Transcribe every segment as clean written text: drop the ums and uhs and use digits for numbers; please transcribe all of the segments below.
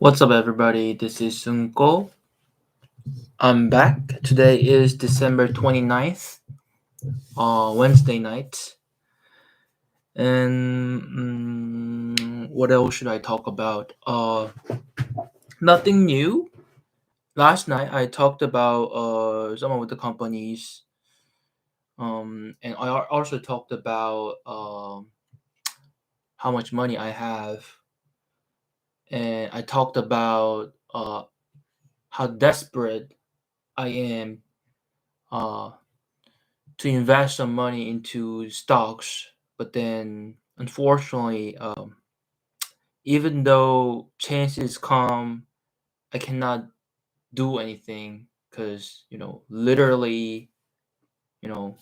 What's up, everybody? This is Sunko. I'm back. Today is December 29th, Wednesday night. And what else should I talk about? Nothing new. Last night I talked about some of the companies, and I also talked about how much money I have, and I talked about how desperate I am uh, to invest some money into stocks, but then unfortunately, even though chances come, I cannot do anything because literally, you know,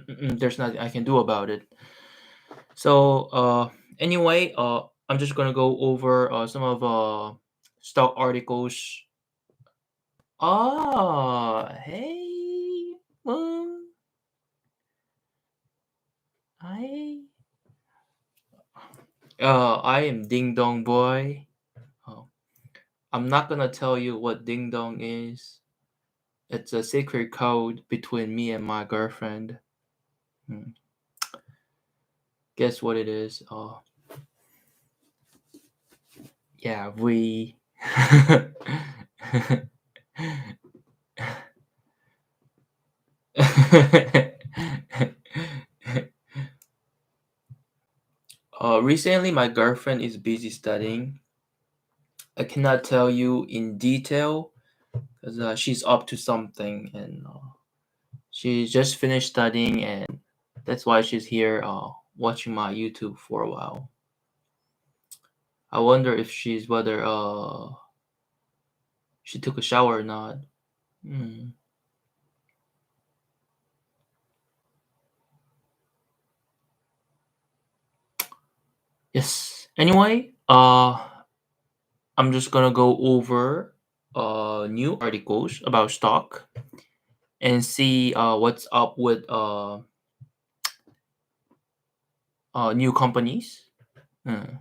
there's nothing I can do about it. So anyway, I'm just gonna go over some of stock articles. Hey, I I am Ding Dong Boy. Oh, I'm not gonna tell you what Ding Dong is. It's a secret code between me and my girlfriend. Hmm. Guess what it is? Yeah, we. Recently, my girlfriend is busy studying. I cannot tell you in detail because she's up to something, and she just finished studying, and that's why she's here watching my YouTube for a while. I wonder if she's whether she took a shower or not. Hmm. Yes. Anyway, I'm just gonna go over new articles about stock and see what's up with new companies. Hmm.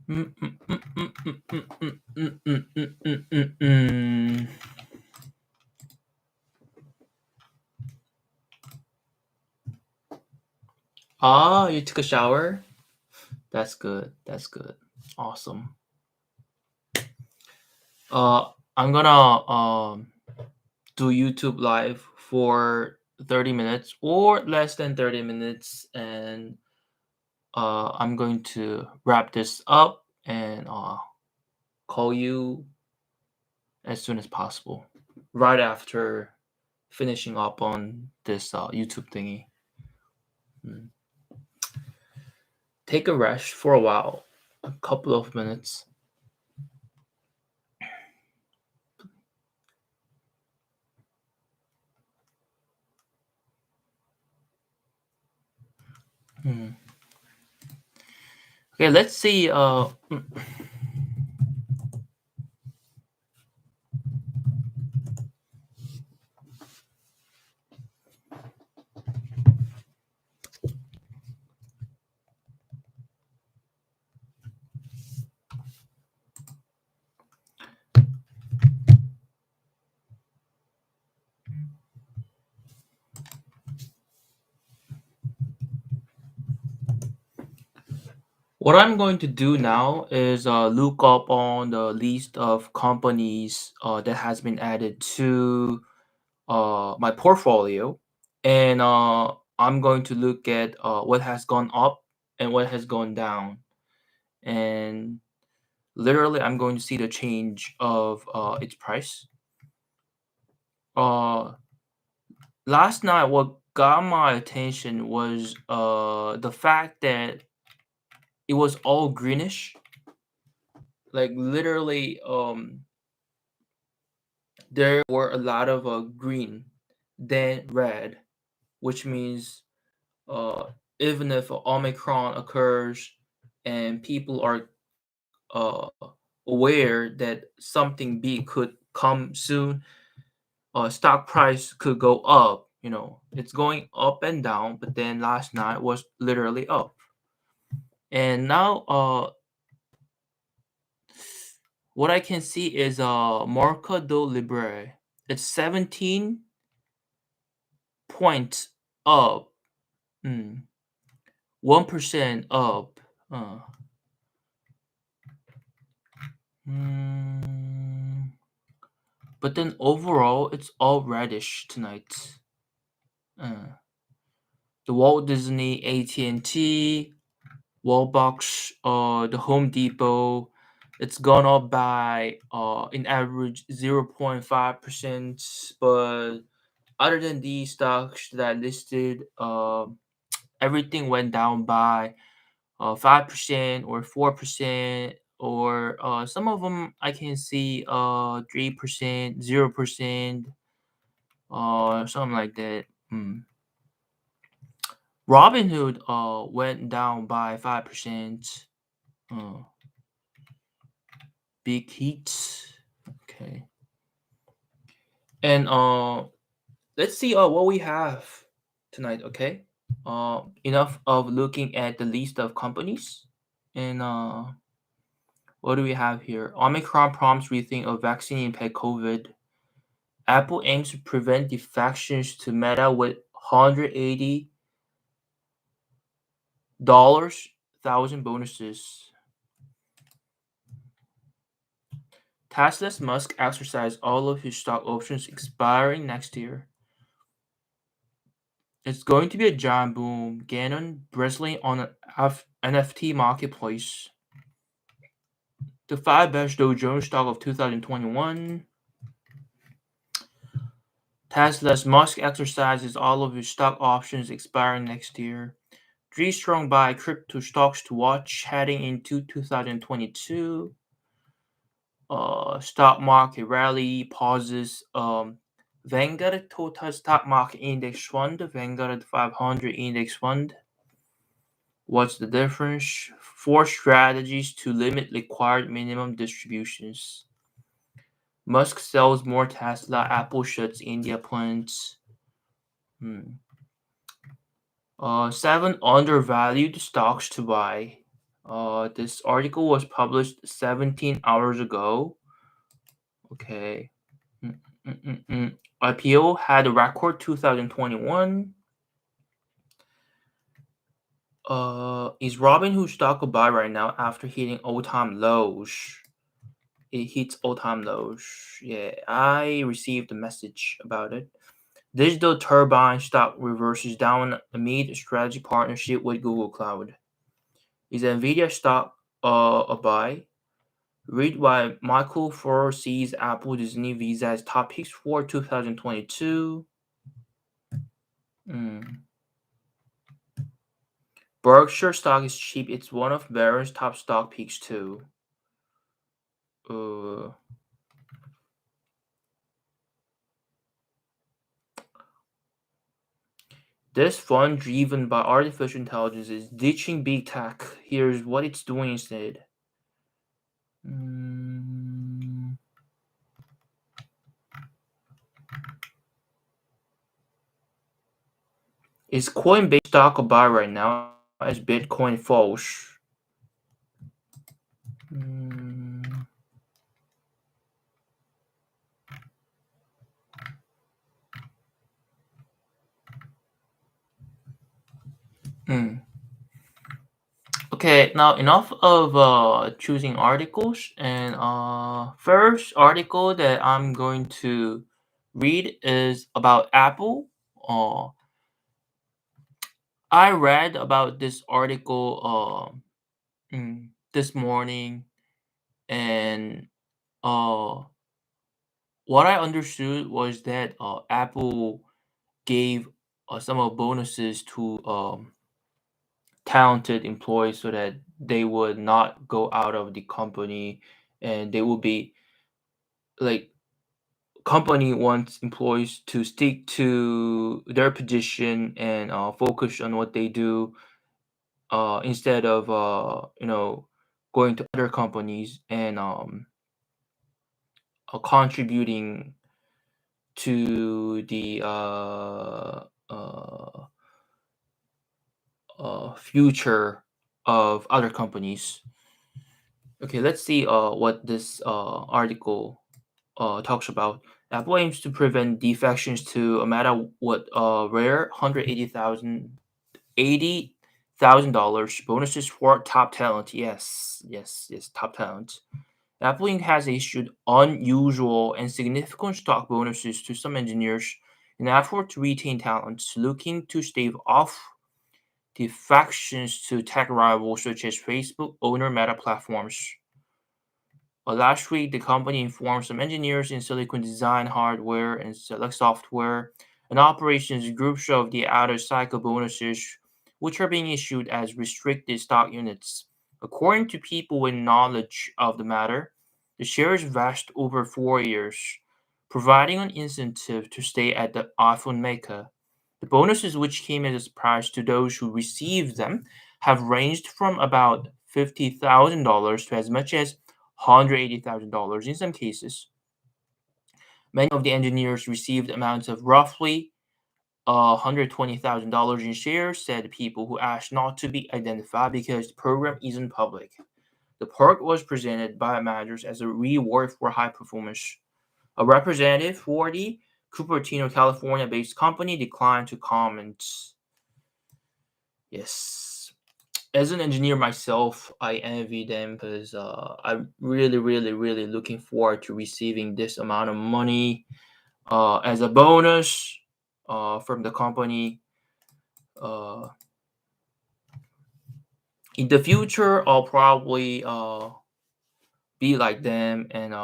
Mm, mm, mm, mm, mm, mm, mm, mm, mm, mm, mm, mm. Ah, you took a shower? That's good. That's good. Awesome. I'm gonna do YouTube live for 30 minutes or less than 30 minutes, and I'm going to wrap this up and call you as soon as possible, right after finishing up on this YouTube thingy. Mm. Take a rest for a while, a couple of minutes. Hmm. Okay, let's see. What I'm going to do now is look up on the list of companies that has been added to my portfolio, and I'm going to look at what has gone up and what has gone down, and literally I'm going to see the change of its price. Uh, Last night, what got my attention was the fact that it was all greenish, like literally there were a lot of green than red, which means uh, even if Omicron occurs and people are uh, aware that something big could come soon, stock price could go up. It's going up and down, but then last night was literally up. And now what I can see is Mercado Libre. It's 17 points up. 1% up. Uh, mm, but then overall, it's all reddish tonight. Uh, the Walt Disney, AT&T, Wallbox, the Home Depot, it's gone up by in average 0.5%. But other than these stocks that I listed, everything went down by 5% or 4%, or some of them I can see 3%, 0%, something like that. Robinhood went down by 5%. Uh, big hits. Okay. And let's see what we have tonight, okay? Enough of looking at the list of companies. And what do we have here? Omicron prompts rethink of vaccine impact COVID. Apple aims to prevent defections to Meta with $180,000 bonuses. Tesla's Musk exercised all of his stock options expiring next year. It's going to be a giant boom. Gannon bristling on an NFT marketplace. The 5 best Dow Jones stock of 2021. Tesla's Musk exercises all of his stock options expiring next year. 3 strong buy crypto stocks to watch heading into 2022. Stock market rally pauses. Vanguard Total Stock Market Index Fund, Vanguard 500 Index Fund. What's the difference? 4 strategies to limit required minimum distributions. Musk sells more Tesla. Apple shuts India plants. 7 undervalued stocks to buy. This article was published 17 hours ago. Okay. IPO had a record 2021. Is Robinhood stock a buy right now after hitting all-time lows? It hits all-time lows. Yeah, I received a message about it. Digital Turbine stock reverses down amid strategic partnership with Google Cloud. Is Nvidia stock a buy? Read why Michael Furrow sees Apple, Disney, Visa as top picks for 2022. Berkshire stock is cheap. It's one of Barron's top stock picks too. This fund driven by artificial intelligence is ditching big tech. Here's what it's doing instead. Is Coinbase stock a buy right now as Bitcoin falls? Okay, now enough of choosing articles, and first article that I'm going to read is about Apple. I read about this article this morning, and what I understood was that Apple gave some of bonuses to talented employees so that they would not go out of the company, and they will be like, company wants employees to stick to their position and focus on what they do, instead of going to other companies and contributing to the future of other companies. Okay, let's see what this article talks about. Apple aims to prevent defections to a matter what rare $80,000 bonuses for top talent. Yes, yes, yes, top talent. Apple Inc. has issued unusual and significant stock bonuses to some engineers in an effort to retain talents looking to stave off defections to tech rivals such as Facebook owner Meta Platforms. Last week, the company informed some engineers in Silicon Design hardware and select software and operations groups of the outer cycle bonuses, which are being issued as restricted stock units. According to people with knowledge of the matter, the shares vest over 4 years, providing an incentive to stay at the iPhone maker. The bonuses, which came as a surprise to those who received them, have ranged from about $50,000 to as much as $180,000 in some cases. Many of the engineers received amounts of roughly $120,000 in shares, said people who asked not to be identified because the program isn't public. The perk was presented by managers as a reward for high performance. A representative for the Cupertino, California based company declined to comment. Yes. As an engineer myself, I envy them because I'm really, really, really looking forward to receiving this amount of money as a bonus from the company. Uh, in the future, I'll probably be like them and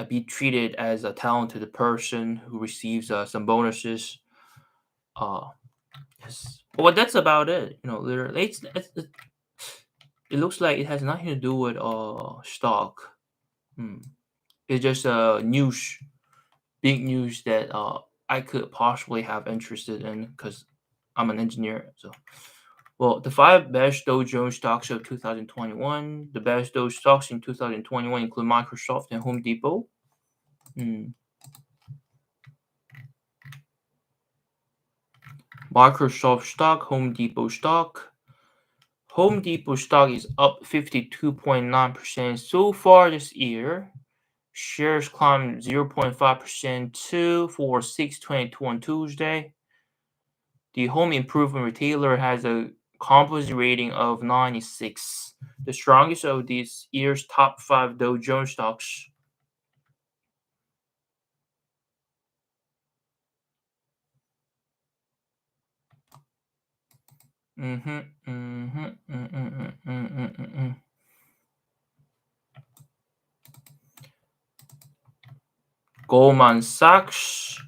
be treated as a talented person who receives some bonuses. Uh, yes. But that's about it. Literally, it looks like it has nothing to do with stock. Hmm. It's just news, big news that I could possibly have interested in because I'm an engineer. So, well, the five best Dow Jones stocks of 2021. The best Dow stocks in 2021 include Microsoft and Home Depot. Hmm. Microsoft stock, Home Depot stock. Home Depot stock is up 52.9% so far this year. Shares climbed 0.5% to 4622 on Tuesday. The home improvement retailer has a composite rating of 96, the strongest of this year's top 5 Dow Jones stocks. Mhm, mhm, mm, mm, mm, mm, mm, mm, mm. Goldman Sachs,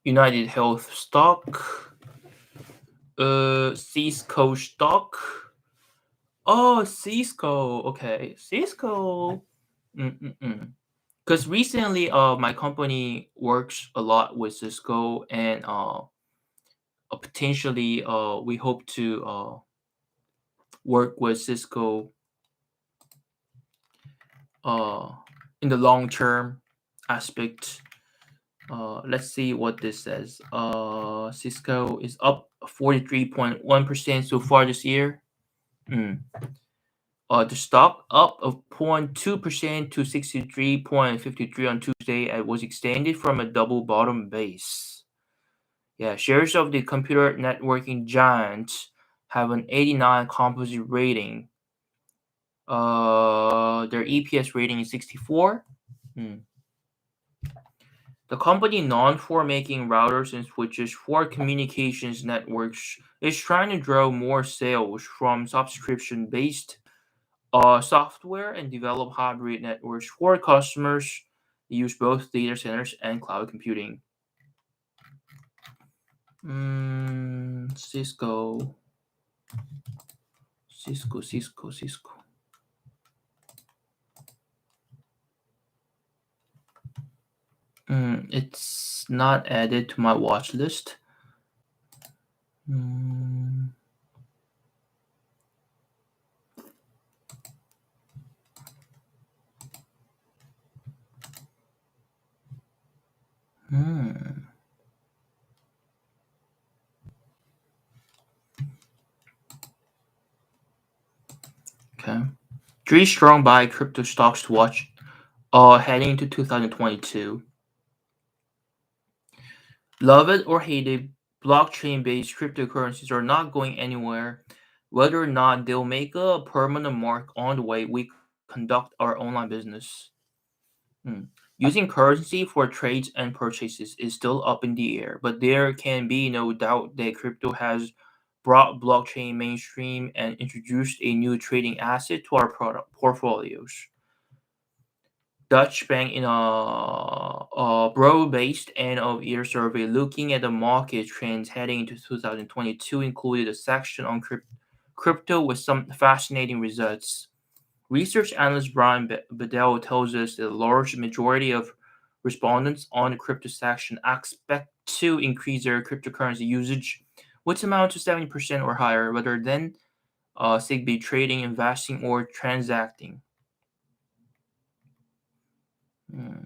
United Health stock, Cisco stock. Oh, Cisco. Okay, Cisco. Because recently, my company works a lot with Cisco, and potentially, we hope to work with Cisco uh, in the long term aspect. Let's see what this says. Cisco is up 43.1% so far this year. Mm. The stock up of 0.2% to 63.53 on Tuesday and was extended from a double bottom base. Yeah, shares of the computer networking giants have an 89 composite rating. Their EPS rating is 64. Hmm. The company known for making routers and switches for communications networks is trying to draw more sales from subscription-based software and develop hybrid networks for customers that use both data centers and cloud computing. Cisco, Cisco. It's not added to my watch list. Mm, hmm. Okay. Three strong buy crypto stocks to watch heading into 2022. Love it or hate it, blockchain-based cryptocurrencies are not going anywhere. Whether or not they'll make a permanent mark on the way we conduct our online business. Hmm. Using currency for trades and purchases is still up in the air, but there can be no doubt that crypto has brought blockchain mainstream and introduced a new trading asset to our product portfolios. Dutch Bank in a broad-based end-of-year survey looking at the market trends heading into 2022 included a section on crypto with some fascinating results. Research analyst Brian Bedell tells us that a large majority of respondents on the crypto section expect to increase their cryptocurrency usage, which amount to 70% or higher, rather than simply trading, investing, or transacting. Hmm.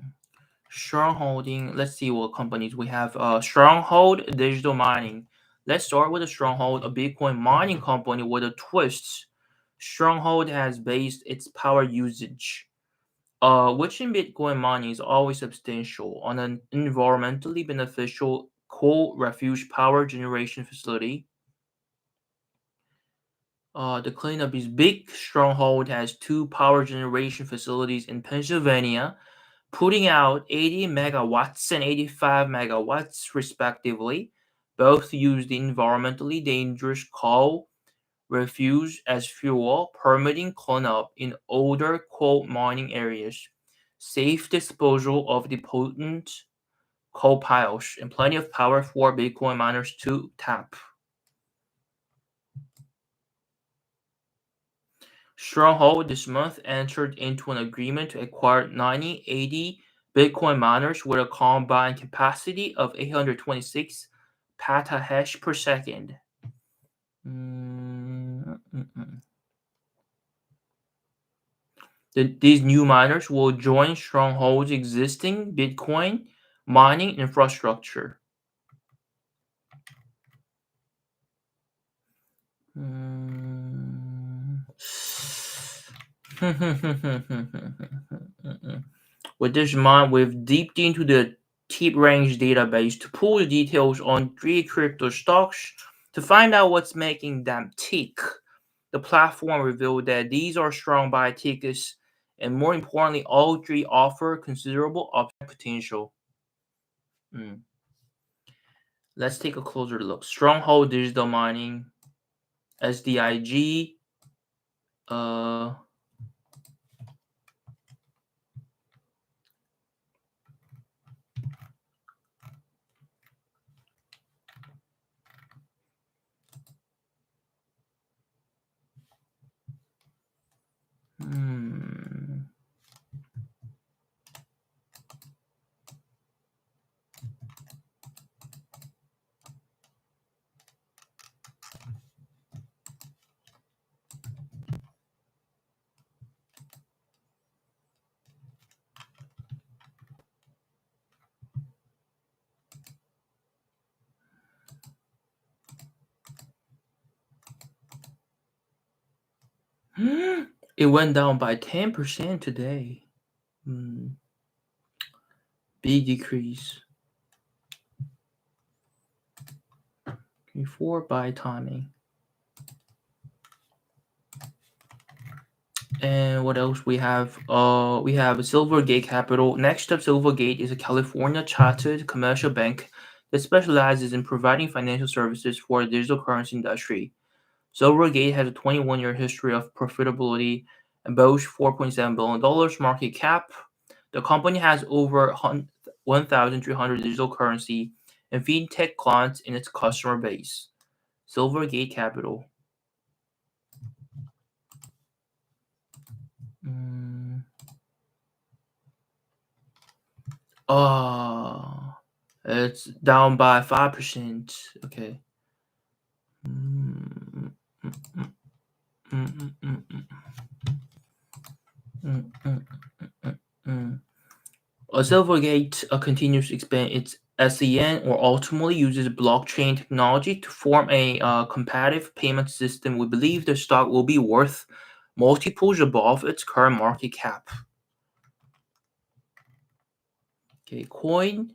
Strongholding. Let's see what companies we have. Stronghold Digital Mining. Let's start with a Stronghold, a Bitcoin mining company with a twist. Stronghold has based its power usage, which in Bitcoin mining is always substantial, on an environmentally beneficial coal refuge power generation facility. The cleanup is big. Stronghold has two power generation facilities in Pennsylvania, putting out 80 megawatts and 85 megawatts respectively. Both use the environmentally dangerous coal refuse as fuel, permitting cleanup in older coal mining areas, safe disposal of the potent coal piles, and plenty of power for Bitcoin miners to tap. Stronghold this month entered into an agreement to acquire 9080 Bitcoin miners with a combined capacity of 826 petahash per second. Mm, mm, mm. These new miners will join Stronghold's existing Bitcoin mining infrastructure. Mm. With this in mind, we've deeped into the TipRange database to pull the details on three crypto stocks to find out what's making them tick. The platform revealed that these are strong buy tickets, and more importantly, all three offer considerable upside potential. Mm. Let's take a closer look. Stronghold Digital Mining, SDIG, uh, hmm. It went down by 10% today. Hmm. Big decrease. Before buy timing. And what else we have? We have Silvergate Capital. Next up, Silvergate is a California chartered commercial bank that specializes in providing financial services for the digital currency industry. Silvergate has a 21-year history of profitability and boasts $4.7 billion market cap. The company has over 1,300 digital currency and fintech clients in its customer base. Silvergate Capital. Mm. Oh, it's down by 5%. Okay. Mm, mm, mm, mm, mm, mm, mm, mm, mm, mm, mm. Silvergate continues to expand its SEN, or ultimately uses blockchain technology to form a competitive payment system. We believe the stock will be worth multiples above its current market cap. Okay, Coinbase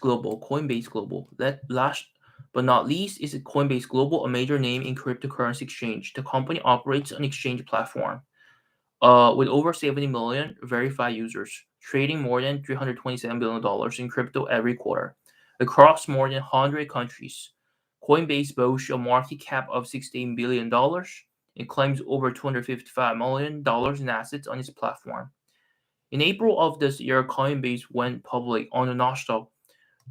Global. Last but not least is Coinbase Global, a major name in cryptocurrency exchange. The company operates an exchange platform with over 70 million verified users, trading more than $327 billion in crypto every quarter across more than 100 countries. Coinbase boasts a market cap of $16 billion and claims over $255 million in assets on its platform. In April of this year, Coinbase went public on the Nasdaq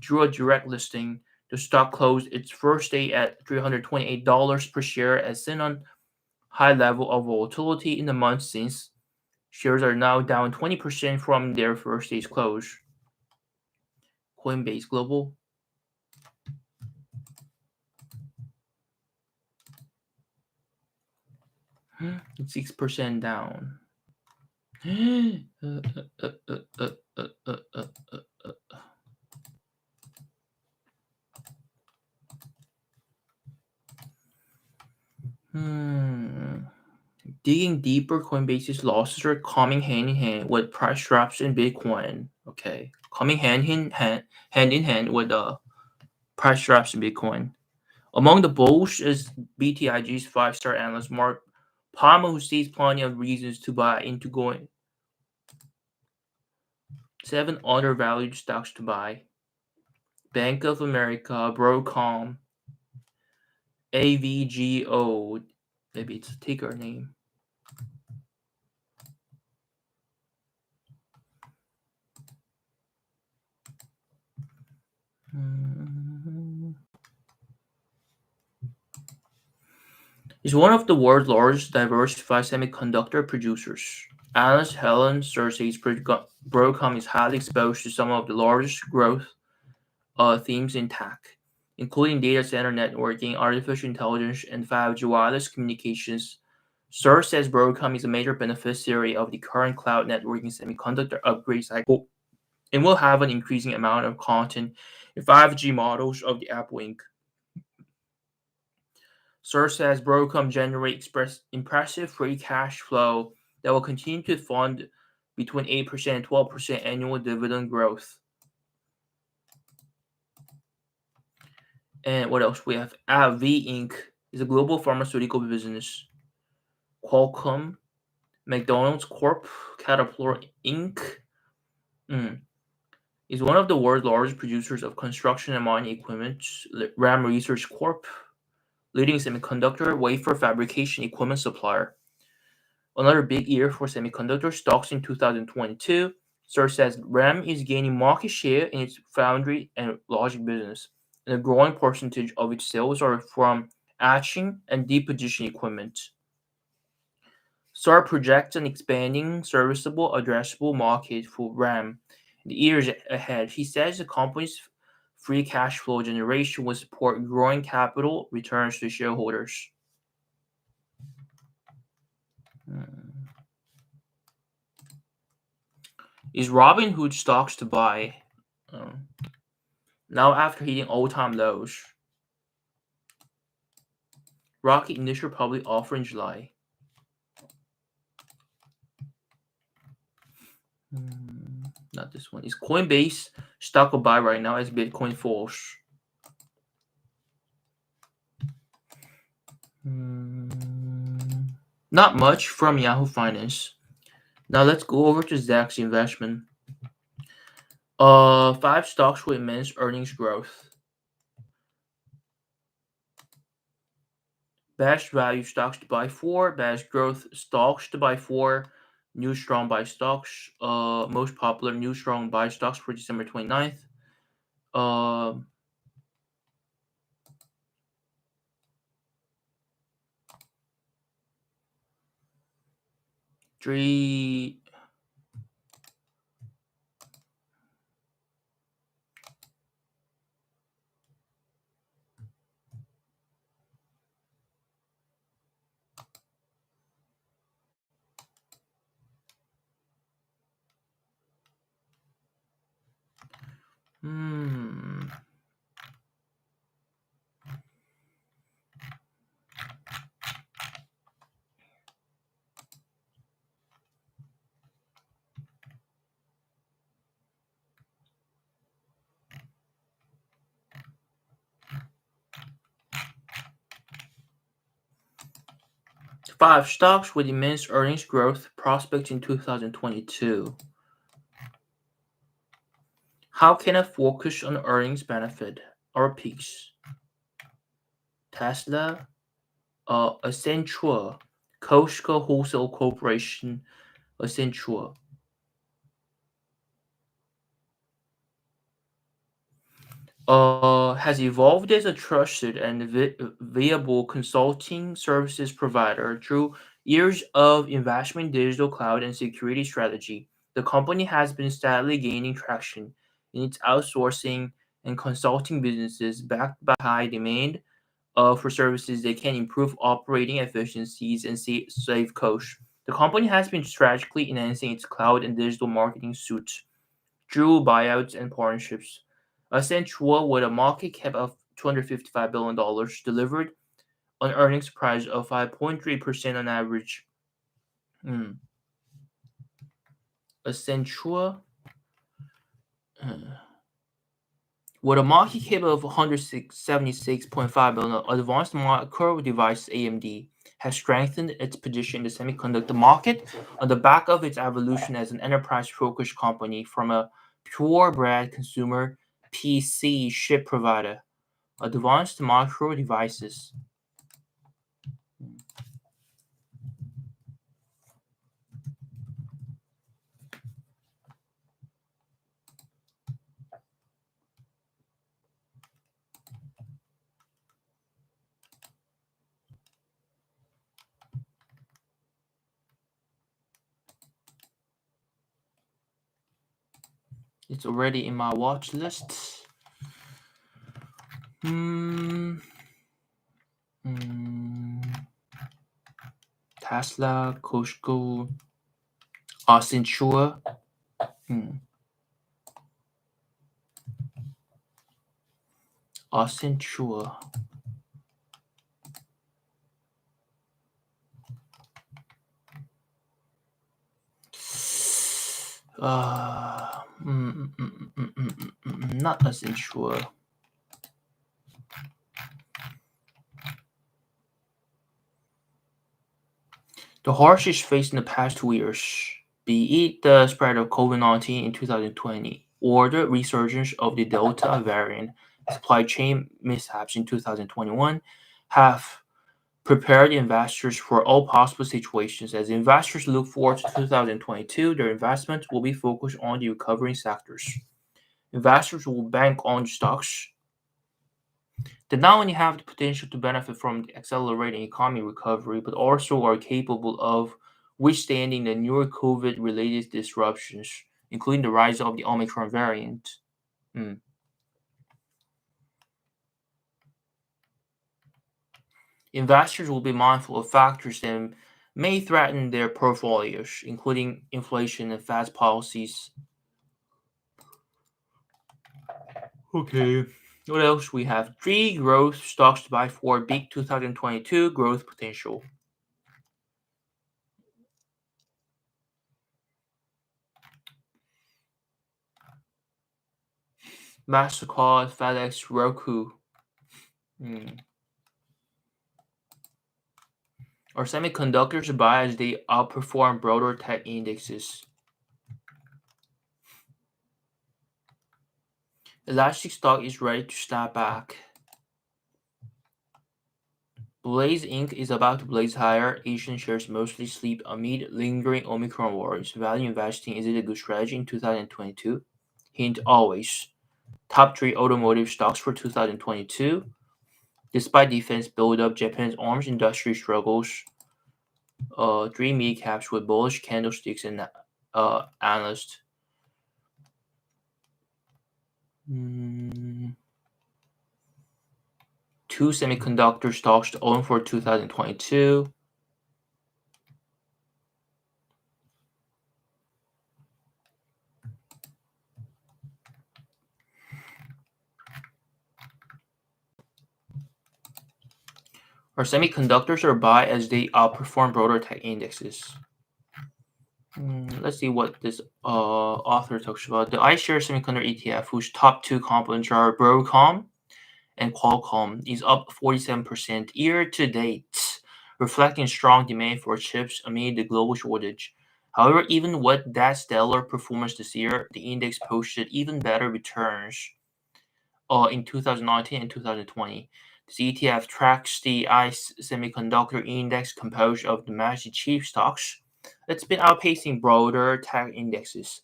through a direct listing. The stock closed its first day at $328 per share, as seen on high level of volatility in the months since. Shares are now down 20% from their first day's close. Coinbase Global. It's 6% down. Digging deeper, Coinbase's losses are coming hand in hand with price drops in Bitcoin. Okay, coming hand in hand with price drops in Bitcoin. Among the bulls is BTIG's five-star analyst Mark Palmer, who sees plenty of reasons to buy into going. 7 other valued stocks to buy: Bank of America, Broadcom, AVGO. Maybe it's a ticker name. Is one of the world's largest diversified semiconductor producers. Analyst Helen Cersei Broadcom is highly exposed to some of the largest growth themes in tech, including data center networking, artificial intelligence, and 5G wireless communications. Cersei says Broadcom is a major beneficiary of the current cloud networking semiconductor upgrade cycle and will have an increasing amount of content in 5G models of the Apple Inc. Cersei says Broadcom generates impressive free cash flow that will continue to fund between 8% and 12% annual dividend growth. And what else? We have AbbVie Inc. is a global pharmaceutical business. Qualcomm, McDonald's Corp, Caterpillar Inc. Is one of the world's largest producers of construction and mining equipment. Lam Research Corp, leading semiconductor wafer fabrication equipment supplier. Another big year for semiconductor stocks in 2022. Cersei says RAM is gaining market share in its foundry and logic business, and a growing percentage of its sales are from etching and deposition equipment. SAR projects an expanding serviceable addressable market for RAM in the years ahead. He says the company's free cash flow generation will support growing capital returns to shareholders. Is Robinhood stocks to buy? Now after hitting all-time lows. Rocket initial public offer in July. Not this one. Is Coinbase stock to buy right now as Bitcoin falls? Not much from Yahoo Finance. Now let's go over to Zacks Investment. 5 stocks with immense earnings growth. Best value stocks to buy 4. Best growth stocks to buy 4. New strong buy stocks. Most popular new strong buy stocks for December 29th. Three. 5 stocks with immense earnings growth prospects in 2022. How can a focus on earnings benefit our picks? Tesla, Accenture, Costco Wholesale Corporation, Accenture. Has evolved as a trusted and viable consulting services provider through years of investment in digital cloud and security strategy. The company has been steadily gaining traction in its outsourcing and consulting businesses, backed by high demand for services that can improve operating efficiencies and save costs. The company has been strategically enhancing its cloud and digital marketing suite through buyouts and partnerships. Accenture, with a market cap of $255 billion, delivered an earnings price of 5.3% on average. Hmm. Accenture, uh, with a market cap of $176.5 billion, Advanced Micro Devices (AMD) has strengthened its position in the semiconductor market on the back of its evolution as an enterprise-focused company from a purebred consumer PC chip provider. Advanced Micro Devices. It's already in my watch list. Hmm. Hmm. Tesla, Costco, Accenture. Hmm. Accenture. Not Accenture. The harshest faced in the past 2 years, be it the spread of COVID-19 in 2020 or the resurgence of the Delta variant, supply chain mishaps in 2021, have prepared investors for all possible situations. As investors look forward to 2022, their investments will be focused on the recovering sectors. Investors will bank on stocks that not only have the potential to benefit from the accelerating economy recovery, but also are capable of withstanding the newer COVID related disruptions, including the rise of the Omicron variant. Hmm. Investors will be mindful of factors that may threaten their portfolios, including inflation and Fed policies. Okay. What else we have? Three growth stocks to buy for big 2022 growth potential. MasterCard, FedEx, Roku. Hmm. Or semiconductors to buy as they outperform broader tech indexes. Elastic stock is ready to snap back. Blaze Inc. is about to blaze higher. Asian shares mostly sleep amid lingering Omicron worries. Value investing, is it a good strategy in 2022? Hint always. Top 3 automotive stocks for 2022. Despite defense buildup, Japan's arms industry struggles. 3 mid caps with bullish candlesticks and analysts. Mm, 2 semiconductor stocks to own for 2022. Or semiconductors are buy as they outperform broader tech indexes. Let's see what this author talks about. The iShares Semiconductor ETF, whose top 2 components are Broadcom and Qualcomm, is up 47% year to date, reflecting strong demand for chips amid the global shortage. However, even with that stellar performance this year, the index posted even better returns in 2019 and 2020. This ETF tracks the ICE Semiconductor Index composed of domestic chip stocks. It's been outpacing broader tech indexes,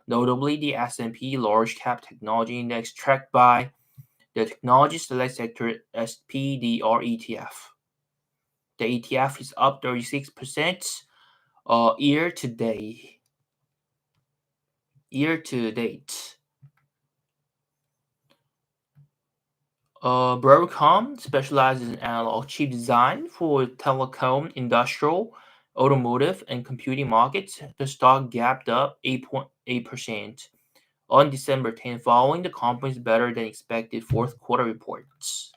notably the S&P Large Cap Technology Index tracked by the Technology Select Sector SPDR ETF. The ETF is up 36% year to date. Year to date. Broadcom specializes in analog chip design for telecom, industrial, automotive, and computing markets. The stock gapped up 8.8% on December 10, following the company's better than expected fourth quarter reports.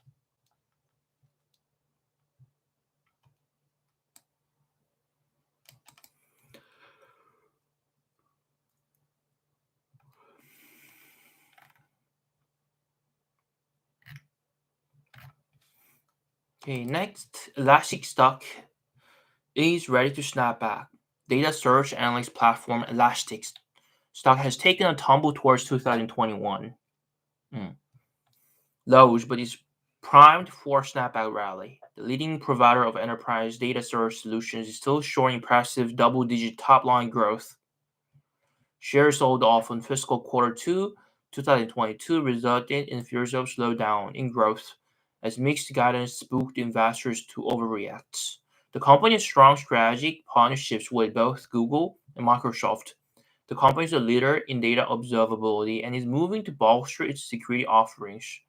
Okay, next, Elastic stock is ready to snap back. Data search analytics platform Elastic stock has taken a tumble towards 2021 lows, but is primed for a snapback rally. The leading provider of enterprise data search solutions is still showing impressive double-digit top-line growth. Shares sold off in fiscal quarter 2 2022 resulted in fears of slowdown in growth as mixed guidance spooked investors to overreact. The company's strong strategic partnerships with both Google and Microsoft. The company is a leader in data observability and is moving to bolster its security offerings.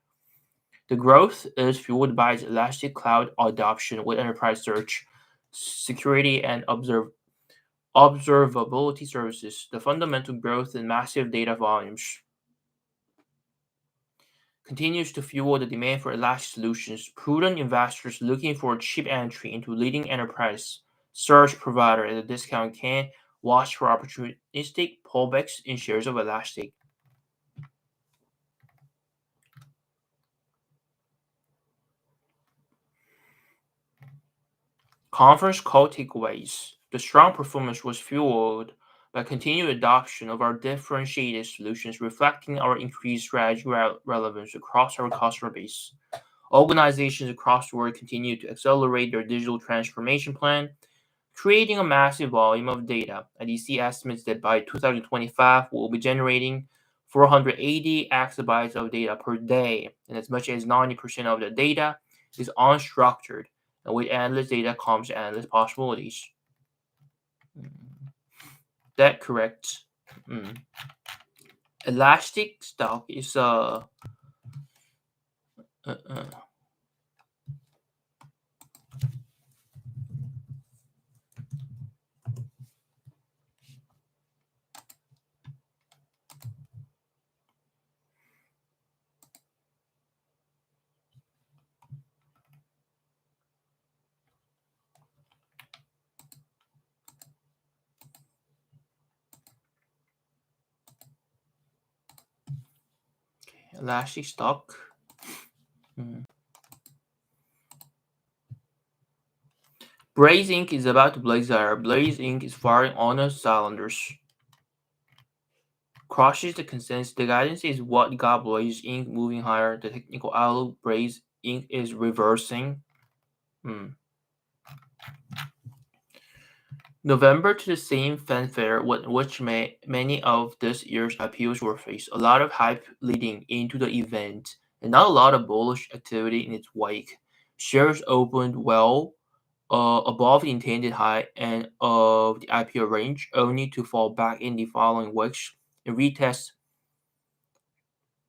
The growth is fueled by its elastic cloud adoption with enterprise search, security, and observability services. The fundamental growth in massive data volumes continues to fuel the demand for elastic solutions. Prudent investors looking for a cheap entry into leading enterprise search provider at a discount can watch for opportunistic pullbacks in shares of Elastic. Conference call takeaways. The strong performance was fueled by continued adoption of our differentiated solutions, reflecting our increased strategy relevance across our customer base. Organizations across the world continue to accelerate their digital transformation plan, creating a massive volume of data. IDC estimates that by 2025, we'll be generating 480 exabytes of data per day, and as much as 90% of the data is unstructured. And with endless data comes endless possibilities. That correct. Elastic stock is Elastic stock. Blaze Inc. is about to blaze fire. Blaze Inc. is firing on all cylinders. Crushes the consensus. The guidance is what got Blaze Inc. moving higher. The technical outlook, Blaze Inc. is reversing. November to the same fanfare with which many of this year's IPOs were faced. A lot of hype leading into the event, and not a lot of bullish activity in its wake. Shares opened well above the intended high end of the IPO range, only to fall back in the following weeks and retest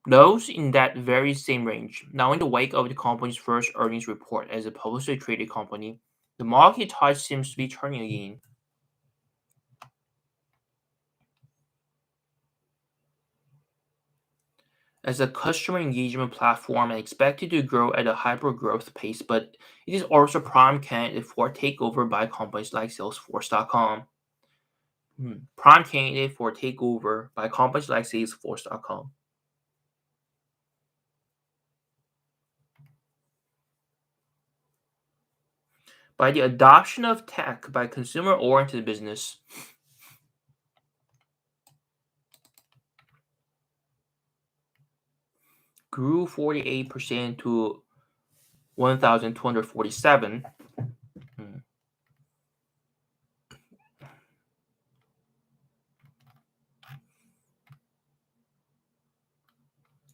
those in that very same range. Now, in the wake of the company's first earnings report as a publicly traded company, the market tide seems to be turning again. As a customer engagement platform and expected to grow at a hyper-growth pace, but it is also a prime candidate for takeover by companies like Salesforce.com. Prime candidate for takeover by companies like Salesforce.com. By the adoption of tech by consumer-oriented business. Grew 48% to 1,247.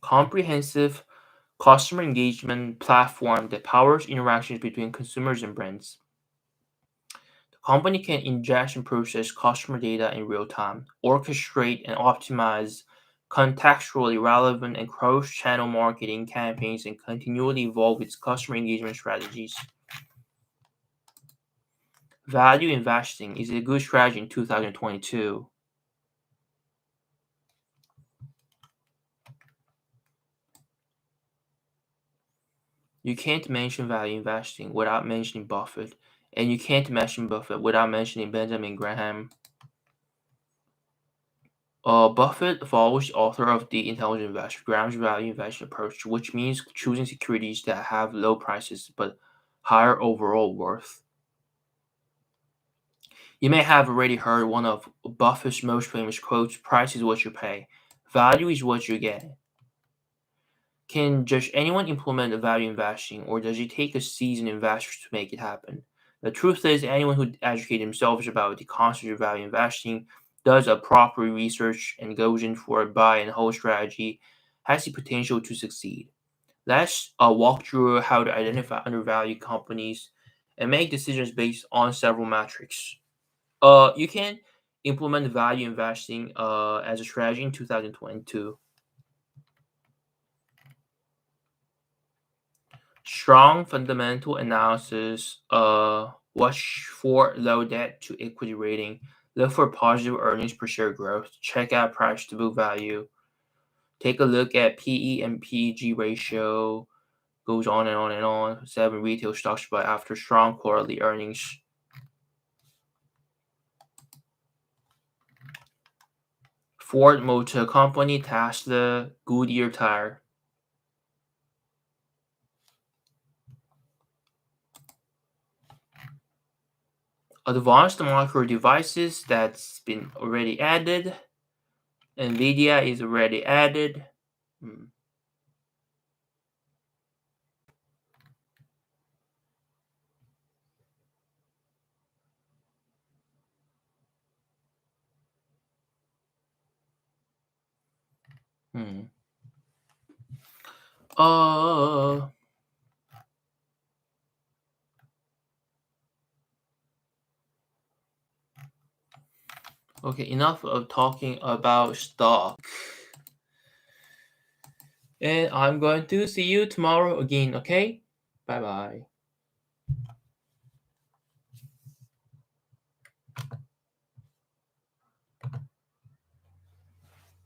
Comprehensive customer engagement platform that powers interactions between consumers and brands. The company can ingest and process customer data in real time, orchestrate and optimize contextually relevant and cross-channel marketing campaigns, and continually evolve its customer engagement strategies. Value investing is a good strategy in 2022. You can't mention value investing without mentioning Buffett, and you can't mention Buffett without mentioning Benjamin Graham. Buffett follows the author of The Intelligent Investor, Graham's value investing approach, which means choosing securities that have low prices but higher overall worth. You may have already heard one of Buffett's most famous quotes: "Price is what you pay, value is what you get." Can just anyone implement value investing, or does it take a seasoned investor to make it happen? The truth is, anyone who educates themselves about the concept of value investing, does a proper research, and goes in for a buy and hold strategy has the potential to succeed. Let's walk through how to identify undervalued companies and make decisions based on several metrics. You can implement value investing as a strategy in 2022. Strong fundamental analysis. Watch for low debt to equity rating. Look for positive earnings per share growth. Check out price to book value. Take a look at PE and PEG ratio. Goes on and on and on. 7 retail stocks buy after strong quarterly earnings. Ford Motor Company, Tesla, Goodyear Tire. Advanced micro devices, that's been already added. Nvidia is already added. Hmm. Uh, okay, enough of talking about stock. And I'm going to see you tomorrow again, okay? Bye bye.